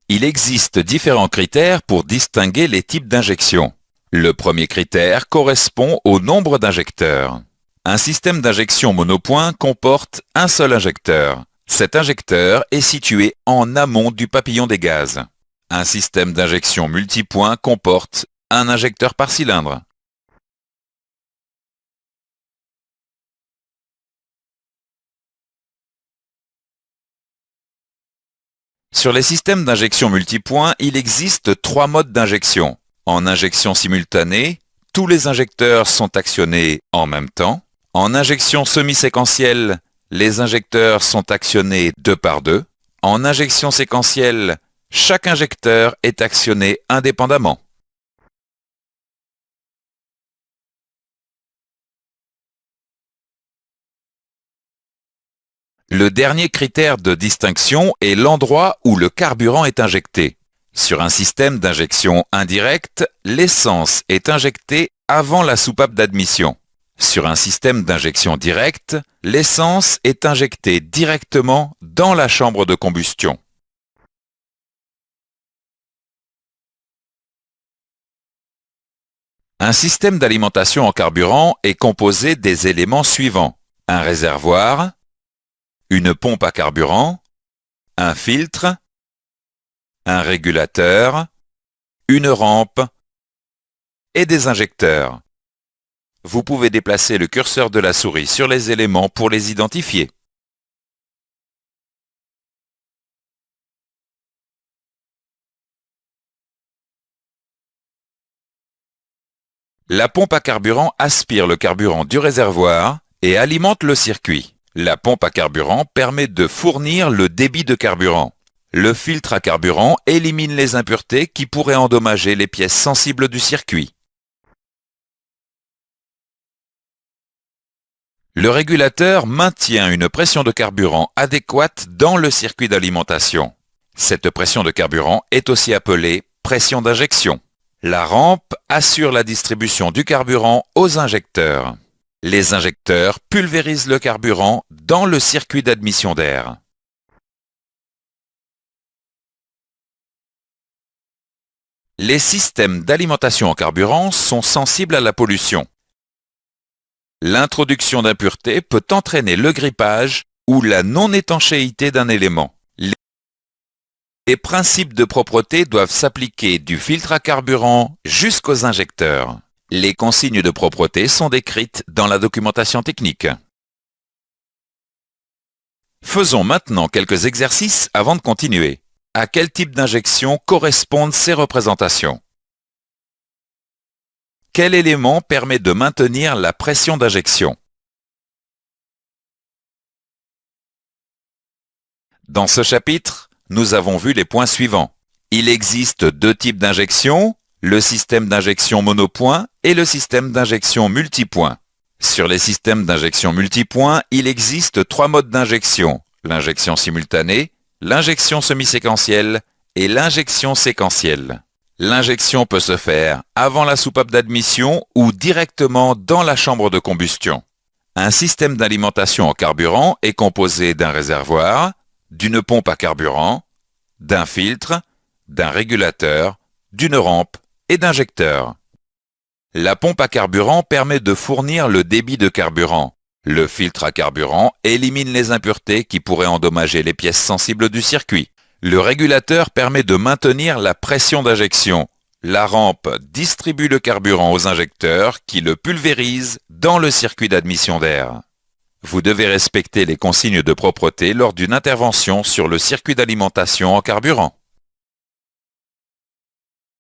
Il existe différents critères pour distinguer les types d'injection. Le premier critère correspond au nombre d'injecteurs. Un système d'injection monopoint comporte un seul injecteur. Cet injecteur est situé en amont du papillon des gaz. Un système d'injection multipoint comporte un injecteur par cylindre. Sur les systèmes d'injection multipoint, il existe 3 modes d'injection. En injection simultanée, tous les injecteurs sont actionnés en même temps. En injection semi-séquentielle, les injecteurs sont actionnés 2 par 2. En injection séquentielle, chaque injecteur est actionné indépendamment. Le dernier critère de distinction est l'endroit où le carburant est injecté. Sur un système d'injection indirecte, l'essence est injectée avant la soupape d'admission. Sur un système d'injection directe, l'essence est injectée directement dans la chambre de combustion. Un système d'alimentation en carburant est composé des éléments suivants: un réservoir, une pompe à carburant, un filtre, un régulateur, une rampe et des injecteurs. Vous pouvez déplacer le curseur de la souris sur les éléments pour les identifier. La pompe à carburant aspire le carburant du réservoir et alimente le circuit. La pompe à carburant permet de fournir le débit de carburant. Le filtre à carburant élimine les impuretés qui pourraient endommager les pièces sensibles du circuit. Le régulateur maintient une pression de carburant adéquate dans le circuit d'alimentation. Cette pression de carburant est aussi appelée pression d'injection. La rampe assure la distribution du carburant aux injecteurs. Les injecteurs pulvérisent le carburant dans le circuit d'admission d'air. Les systèmes d'alimentation en carburant sont sensibles à la pollution. L'introduction d'impuretés peut entraîner le grippage ou la non-étanchéité d'un élément. Les principes de propreté doivent s'appliquer du filtre à carburant jusqu'aux injecteurs. Les consignes de propreté sont décrites dans la documentation technique. Faisons maintenant quelques exercices avant de continuer. À quel type d'injection correspondent ces représentations? Quel élément permet de maintenir la pression d'injection? Dans ce chapitre, nous avons vu les points suivants. Il existe 2 types d'injection, le système d'injection monopoint et le système d'injection multipoint. Sur les systèmes d'injection multipoint, il existe 3 modes d'injection: l'injection simultanée, l'injection semi-séquentielle et l'injection séquentielle. L'injection peut se faire avant la soupape d'admission ou directement dans la chambre de combustion. Un système d'alimentation en carburant est composé d'un réservoir, d'une pompe à carburant, d'un filtre, d'un régulateur, d'une rampe et d'injecteurs. La pompe à carburant permet de fournir le débit de carburant. Le filtre à carburant élimine les impuretés qui pourraient endommager les pièces sensibles du circuit. Le régulateur permet de maintenir la pression d'injection. La rampe distribue le carburant aux injecteurs qui le pulvérisent dans le circuit d'admission d'air. Vous devez respecter les consignes de propreté lors d'une intervention sur le circuit d'alimentation en carburant.